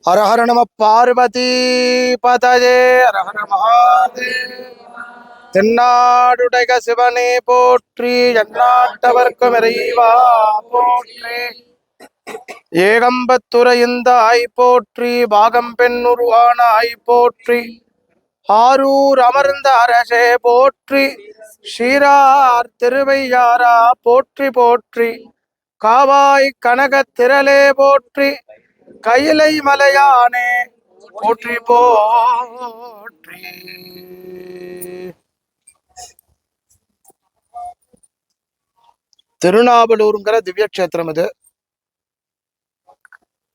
ஹர ஹர நம பார்வதி பதஜே ஹர ஹர மகாதேவ. தென்னாடுடைய சிவனே போற்றி, எந்நாட்டவர்க்கும் இறைவா போற்றி. ஏகம்பத்துரையுந்தாய் போற்றி, பாகம் பெண் உருவானாய் போற்றி. ஆரூர் அமர்ந்த அரசே போற்றி, ஸ்ரீரார் திருவையாரா போற்றி போற்றி. காவாய் கனகத் திரளே போற்றி, கையிலை மலையானே போற்றி போற்றி. திருநாவலூருங்கிற திவ்ய கஷேத்திரம் இது.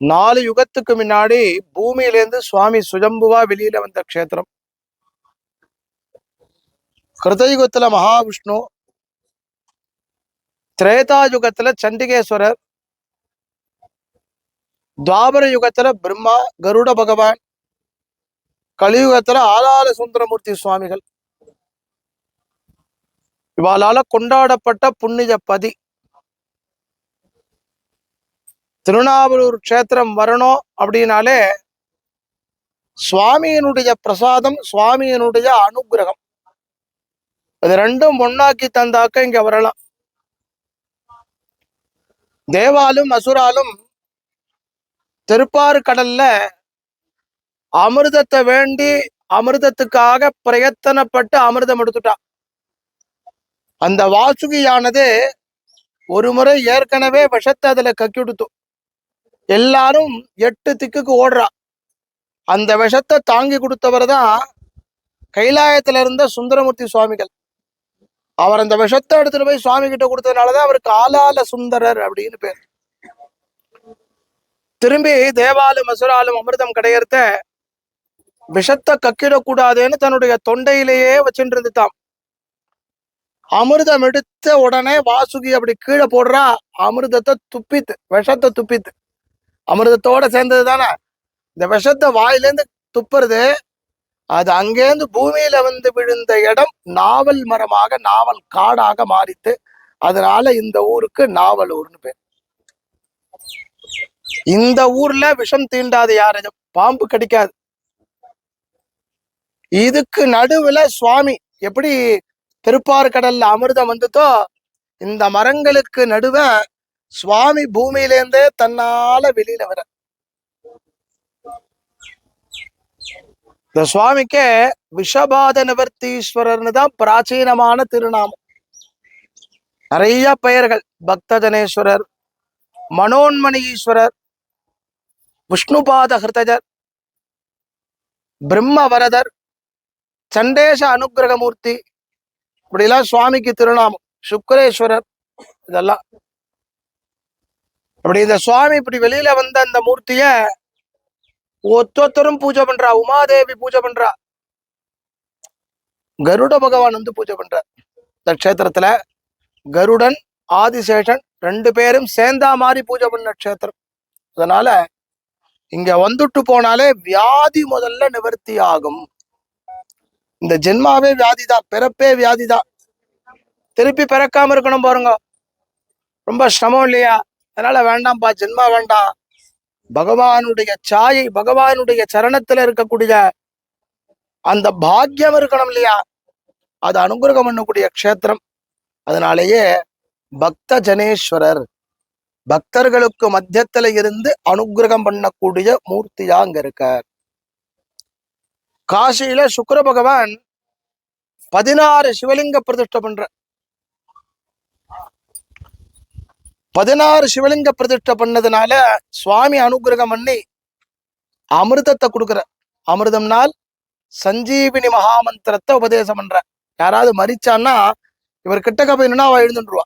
4 யுகத்துக்கு முன்னாடி பூமியிலேருந்து சுவாமி சுஜம்புவா வெளியில வந்த கஷேத்திரம். கிருதயுகத்துல மகாவிஷ்ணு, திரேதாயுகத்துல சண்டிகேஸ்வரர், துவாபர யுகத்துல பிரம்மா, கருட பகவான், கலியுகத்துல ஆதார சுந்தரமூர்த்தி சுவாமிகள். இவாளால கொண்டாடப்பட்ட புண்ணிய பதி. திருநாவலூர் கஷேத்திரம் வரணும் அப்படின்னாலே சுவாமியினுடைய பிரசாதம், சுவாமியினுடைய அனுகிரகம், அது ரெண்டும் ஒன்னாக்கி தந்தாக்க இங்க வரலாம். தேவாலும் அசுராலும் திருப்பாறு கடல்ல அமிர்தத்தை வேண்டி அமிர்தத்துக்காக பிரயத்தனப்பட்டு அமிர்தம் எடுத்துட்டா. அந்த வாசுகியானது ஒரு முறை ஏற்கனவே விஷத்தை அதுல கக்கிடுத்து. எல்லாரும் 8 திக்குக்கு ஓடுறா. அந்த விஷத்தை தாங்கி கொடுத்தவர் தான் கைலாயத்துல இருந்த சுந்தரமூர்த்தி சுவாமிகள். அவர் அந்த விஷத்தை எடுத்துட்டு போய் சுவாமி கிட்ட கொடுத்ததுனாலதான் அவருக்கு ஆலால சுந்தரர் அப்படின்னு பேர். திரும்பி தேவாலும் அசுராலும் அமிர்தம் கிடையறத விஷத்தை கக்கிடக்கூடாதுன்னு தன்னுடைய தொண்டையிலேயே வச்சுட்டு இருந்துட்டான். அமிர்தம் எடுத்த உடனே வாசுகி அப்படி கீழே போடுறா. அமிர்தத்தை துப்பித்து, விஷத்தை துப்பித்து. அமிர்தத்தோட சேர்ந்தது தானே. இந்த விஷத்தை வாயிலேருந்து துப்புறது, அது அங்கேருந்து பூமியில வந்து விழுந்த இடம் நாவல் மரமாக, நாவல் காடாக மாறித்து. அதனால இந்த ஊருக்கு நாவலூர்னு பேர். இந்த ஊர்ல விஷம் தீண்டாது யாரையும், பாம்பு கடிக்காது. இதுக்கு நடுவுல சுவாமி எப்படி திருப்பாறு கடல்ல அமிர்தம் வந்துட்டோ, இந்த மரங்களுக்கு நடுவ சுவாமி பூமியிலேருந்தே தன்னால வெளியில வர. இந்த சுவாமிக்கே விஷபாத நிவர்த்தீஸ்வரர்னு தான் பிராச்சீனமான திருநாமம். நிறைய பெயர்கள்: பக்தஜனேஸ்வரர், மனோன்மணி ஈஸ்வரர், விஷ்ணுபாத ஹிருதஜர், பிரம்மவரதர், சண்டேச அனுகிரகமூர்த்தி, இப்படிலாம் சுவாமிக்கு திருநாமம். சுக்கரேஸ்வரர், இதெல்லாம். அப்படி இந்த சுவாமி இப்படி வெளியில வந்த அந்த மூர்த்திய ஒத்தொத்தரும் பூஜை பண்றா. உமாதேவி பூஜை பண்றா, கருட பகவான் வந்து பூஜை பண்ற. இந்த க்ஷேத்திரத்துல கருடன், ஆதிசேஷன் 2 பேரும் சேர்ந்தா மாதிரி பூஜை பண்ண க்ஷேத்திரம். அதனால இங்க வந்துட்டு போனாலே வியாதி முதல்ல நிவர்த்தி ஆகும். இந்த ஜென்மாவே வியாதிதான், பிறப்பே வியாதிதான். திருப்பி பிறக்காம இருக்கணும் பாருங்க, ரொம்ப சிரமம் இல்லையா? அதனால வேண்டாம்ப்பா, ஜென்மா வேண்டாம். பகவானுடைய சாயை, பகவானுடைய சரணத்துல இருக்கக்கூடிய அந்த பாக்கியம் இருக்கணும் இல்லையா? அது அனுகிரகம் பண்ணக்கூடிய க்ஷேத்திரம். அதனாலேயே பக்த ஜனேஸ்வரர், பக்தர்களுக்கு மத்தியத்துல இருந்து அனுகிரகம் பண்ணக்கூடிய மூர்த்தியா அங்க இருக்கார். காசியில சுக்கிர பகவான் 16 சிவலிங்க பிரதிஷ்டை பண்ற. 16 சிவலிங்க பிரதிஷ்டை பண்ணதுனால சுவாமி அனுகிரகம் பண்ணி அமிர்தத்தை கொடுக்குற. அமிர்தம்னால் சஞ்சீவினி மகாமந்திரத்தை உபதேசம் பண்ற. யாராவது மரிச்சான்னா இவர் கிட்டக்க போயின்னா அவ எழுந்துருவா.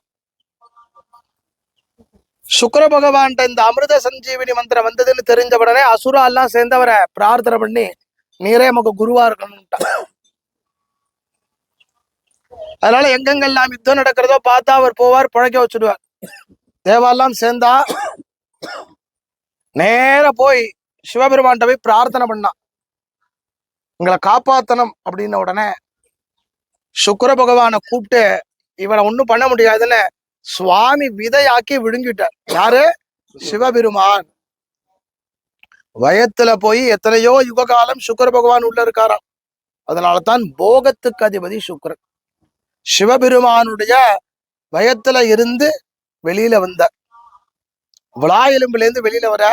சுக்கிர பகவான் இந்த அமிர்த சஞ்சீவினி மந்திரம் வந்ததுன்னு தெரிஞ்ச உடனே அசுரா எல்லாம் சேர்ந்தவரை பிரார்த்தனை பண்ணி, நீரே நமக்கு குருவா இருக்கணும்ட்டா. அதனால எங்கெங்கெல்லாம் யுத்தம் நடக்கிறதோ பார்த்தா அவர் போவார், பழக்க வச்சுடுவார். தேவாலாம் சேர்ந்தா நேர போய் சிவபெருமான்கிட்ட போய் பிரார்த்தனை பண்ணா, உங்களை காப்பாத்தணும் அப்படின்ன உடனே சுக்கிர பகவானை கூப்பிட்டு, இவனை ஒண்ணும் பண்ண முடியாதுன்னு சுவாமி விதையாக்கி விழுங்கிட்டார். யாரு? சிவபெருமான். வயத்துல போய் எத்தனையோ யுக காலம் சுக்கர பகவான் உள்ள இருக்காராம். அதனாலதான் போகத்துக்கு அதிபதி சுக்கரன். சிவபெருமானுடைய வயத்துல இருந்து வெளியில வந்தார். விழா எலும்புல இருந்து வெளியில வர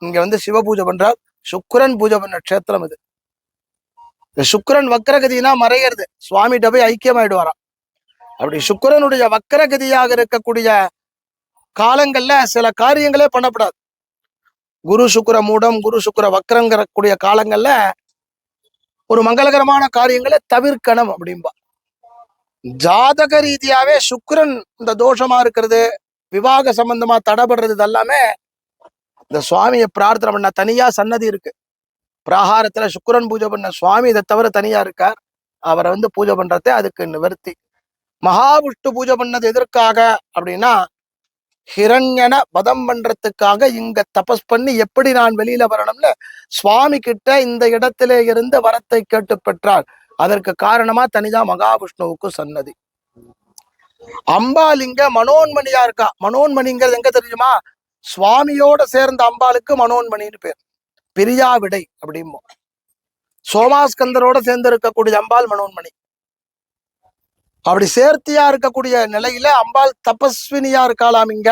இங்க வந்து சிவ பூஜை பண்றார். சுக்கரன் பூஜை பண்ண கஷேத்திரம் இது. இந்த சுக்கரன் வக்கரகதினா மறையிறது, சுவாமிகிட்ட போய் ஐக்கியமாயிடுவாராம். அப்படி சுக்கரனுடைய வக்கரகதியாக இருக்கக்கூடிய காலங்கள்ல சில காரியங்களே பண்ணப்படாது. குரு சுக்கர மூடம், குரு சுக்கர வக்கரங்கக்கூடிய காலங்கள்ல ஒரு மங்களகரமான காரியங்களை தவிர்க்கணும் அப்படின்பா. ஜாதக ரீதியாவே சுக்கிரன் இந்த தோஷமா இருக்கிறது, விவாக சம்பந்தமா தடைபடுறது இதெல்லாமே இந்த சுவாமியை பிரார்த்தனை பண்ண தனியா சன்னதி இருக்கு. பிராகாரத்துல சுக்கிரன் பூஜை பண்ண சுவாமி இதை தவிர தனியா இருக்கார். அவரை வந்து பூஜை பண்றதே அதுக்கு நிவர்த்தி. மகாவிஷ்ணு பூஜை பண்ணது எதற்காக அப்படின்னா, ஹிரண்யனை வதம் பண்றதுக்காக இங்க தபஸ் பண்ணி எப்படி நான் வெளியில வரணும்னு சுவாமி கிட்ட இந்த இடத்திலே இருந்து வரத்தை கேட்டு பெற்றார். அதற்கு காரணமா தனிதான் மகாவிஷ்ணுவுக்கு சன்னதி. அம்பாள் இங்க மனோன்மணியா இருக்கா. மனோன்மணிங்கிறது எங்க தெரியுமா? சுவாமியோட சேர்ந்த அம்பாளுக்கு மனோன்மணின்னு பேர். பிரியா விடை அப்படிமோ. சோமாஸ்கந்தரோட சேர்ந்து இருக்கக்கூடிய அம்பாள் மனோன்மணி. அப்படி சேர்த்தியா இருக்கக்கூடிய நிலையில அம்பாள் தபஸ்வினியா இருக்காளாம் இங்க.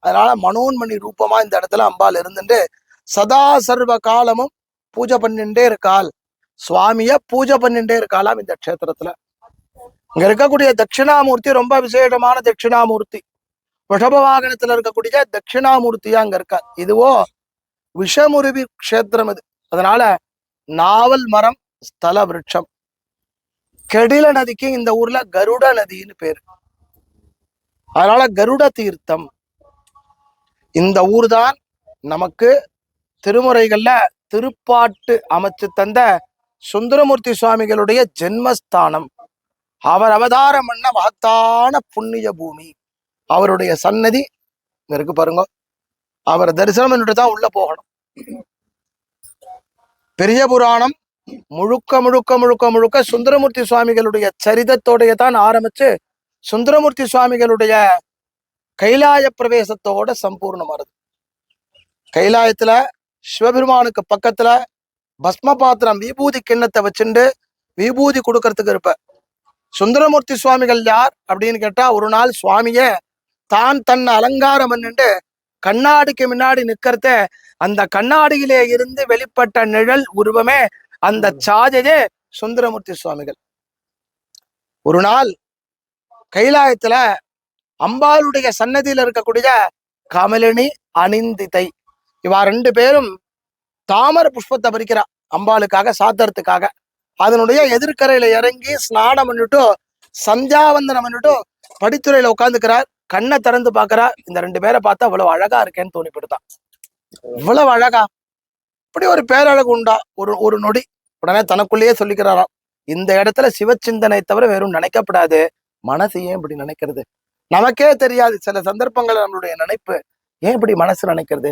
அதனால மனோன்மணி ரூபமா இந்த இடத்துல அம்பாள் இருந்துட்டு சதா சர்வ காலமும் பூஜை பண்ணிட்டே இருக்காள். சுவாமிய பூஜை பண்ணிட்டே இருக்காளாம் இந்த க்ஷேத்திரத்துல. இங்க இருக்கக்கூடிய தட்சிணாமூர்த்தி ரொம்ப விசேஷமான தட்சிணாமூர்த்தி. ரிஷப வாகனத்துல இருக்கக்கூடிய தட்சிணாமூர்த்தியா அங்க இருக்கார். இதுவோ விஷமுருவி க்ஷேத்திரம் இது. அதனால நாவல் மரம் ஸ்தல விருட்சம். கெடில நதிக்கு இந்த ஊர்ல கருட நதின்னு பேரு. அதனால கருட தீர்த்தம். இந்த ஊர் தான் நமக்கு திருமுறைகள்ல திருப்பாட்டு அமைச்சு தந்த சுந்தரமூர்த்தி சுவாமிகளுடைய ஜென்மஸ்தானம். அவர் அவதாரம் பண்ண மகத்தான புண்ணிய பூமி. அவருடைய சன்னதி இருக்கு பாருங்க. அவர் தரிசனம் பண்ணிட்டு தான் உள்ள போகணும். பெரிய புராணம் முழுக்க முழுக்க முழுக்க முழுக்க சுந்தரமூர்த்தி சுவாமிகளுடைய சரிதத்தோடைய தான் ஆரம்பிச்சு சுந்தரமூர்த்தி சுவாமிகளுடைய கைலாய பிரவேசத்தோட சம்பூர்ணமானது. கைலாயத்துல சிவபெருமானுக்கு பக்கத்துல பஸ்ம பாத்திரம் விபூதி கிண்ணத்தை வச்சுண்டு விபூதி கொடுக்கறதுக்கு இருப்ப. சுந்தரமூர்த்தி சுவாமிகள் யார் அப்படின்னு கேட்டா, ஒரு நாள் சுவாமிய தான் தன்னை அலங்காரம் பண்ணிட்டு கண்ணாடிக்கு முன்னாடி நிக்கிறத, அந்த கண்ணாடியிலே இருந்து வெளிப்பட்ட நிழல் உருவமே அந்த சாஜையே சுந்தரமூர்த்தி சுவாமிகள். ஒரு நாள் கைலாயத்துல அம்பாளுடைய சன்னதியில இருக்கக்கூடிய கமலினி அனிந்திதை இவா ரெண்டு பேரும் தாமர புஷ்பத்தை பறிக்கிறா அம்பாளுக்காக சாத்துறதுக்காக. அதனுடைய எதிர்கரையில இறங்கி ஸ்நானம் பண்ணிட்டு சந்தியாவந்தனம் பண்ணிட்டு படித்துறையில உட்காந்துக்கிறார். கண்ணை திறந்து பாக்குறார். இந்த ரெண்டு பேரை பார்த்தா இவ்வளவு அழகா இருக்கேன்னு தோணிப்படுத்தான். இவ்வளவு அழகா, இப்படி ஒரு பேரழகு உண்டா ஒரு ஒரு நொடி. உடனே தனக்குள்ளேயே சொல்லிக்கிறாராம், இந்த இடத்துல சிவச்சிந்தனை தவிர வெறும் நினைக்கப்படாது. மனசு ஏன் இப்படி நினைக்கிறது? நமக்கே தெரியாது சில சந்தர்ப்பங்கள் நம்மளுடைய நினைப்பு ஏன் இப்படி மனசு நினைக்கிறது,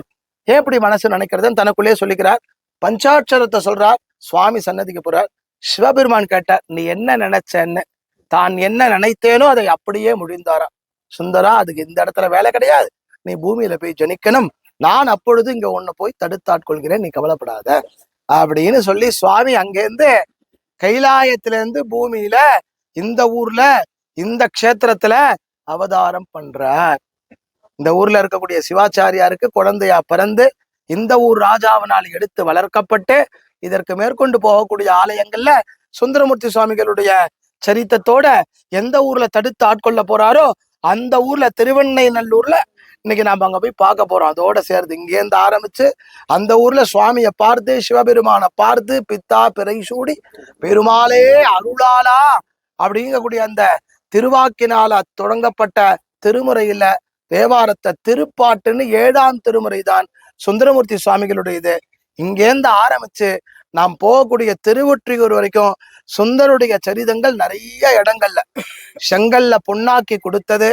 ஏன் இப்படி மனசு நினைக்கிறதுன்னு தனக்குள்ளேயே சொல்லிக்கிறார். பஞ்சாட்சரத்தை சொல்றார். சுவாமி சன்னதிக்கு போறார். சிவபெருமான் கேட்டார், நீ என்ன நினைச்சன்னு. தான் என்ன நினைத்தேனோ அதை அப்படியே முடிந்தாராம். சுந்தரா, அதுக்கு இந்த இடத்துல வேலை கிடையாது, நீ பூமியில போய் ஜனிக்கணும். நான் அப்பொழுது இங்க உன்னை போய் தடுத்தாட்கொள்கிறேன், நீ கவலைப்படாத அப்படின்னு சொல்லி சுவாமி அங்கேருந்து கைலாயத்திலிருந்து பூமியில இந்த ஊர்ல இந்த க்ஷேத்திரத்துல அவதாரம் பண்றார். இந்த ஊர்ல இருக்கக்கூடிய சிவாச்சாரியாருக்கு குழந்தையா பிறந்து இந்த ஊர் ராஜாவினால் எடுத்து வளர்க்கப்பட்டு இதற்கு மேற்கொண்டு போகக்கூடிய ஆலயங்கள்ல சுந்தரமூர்த்தி சுவாமிகளுடைய சரித்தத்தோட எந்த ஊர்ல தடுத்து ஆட்கொள்ள போறாரோ அந்த ஊர்ல திருவெண்ணைநல்லூர்ல இன்னைக்கு நாம அங்க போய் பார்க்க போறோம். அதோட சேர்ந்து இங்கேருந்து ஆரம்பிச்சு அந்த ஊர்ல சுவாமியை பார்த்து சிவபெருமானை பார்த்து பித்தா பிறை சூடி பெருமாளே அருளாளா அப்படிங்கக்கூடிய அந்த திருவாக்கினால தொடங்கப்பட்ட திருமுறையில தேவாரத்தை திருப்பாட்டுன்னு 7ஆம் திருமுறை தான் சுந்தரமூர்த்தி சுவாமிகளுடையது. இங்கேருந்து ஆரம்பிச்சு நாம் போகக்கூடிய திருவொற்றியூர் வரைக்கும் சுந்தருடைய சரிதங்கள் நிறைய இடங்கள்ல செங்கல்ல பொன்னாக்கி கொடுத்தது,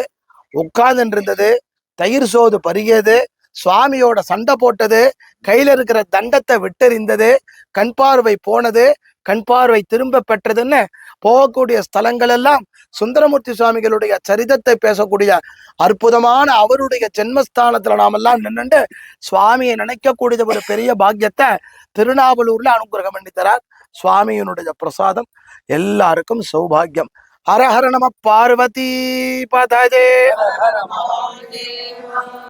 உட்கார்ந்து இருந்தது, தயிர் சோது பருகியது, சுவாமியோட சண்டை போட்டது, கையில இருக்கிற தண்டத்தை விட்டெறிந்தது, கண் பார்வை போனது, கண் பார்வை திரும்ப பெற்றதுன்னு போகக்கூடிய ஸ்தலங்கள் எல்லாம் சுந்தரமூர்த்தி சுவாமிகளுடைய சரிதத்தை பேசக்கூடிய அற்புதமான அவருடைய ஜென்மஸ்தானத்துல நாமெல்லாம் நின்றுண்டு சுவாமியை நினைக்கக்கூடிய ஒரு பெரிய பாக்கியத்தை திருநாவலூர்ல அனுகிரகம் பண்ணி தரார். சுவாமியினுடைய பிரசாதம் எல்லாருக்கும் சௌபாகியம். ஹர ஹர நம பார்வதி பதஜே.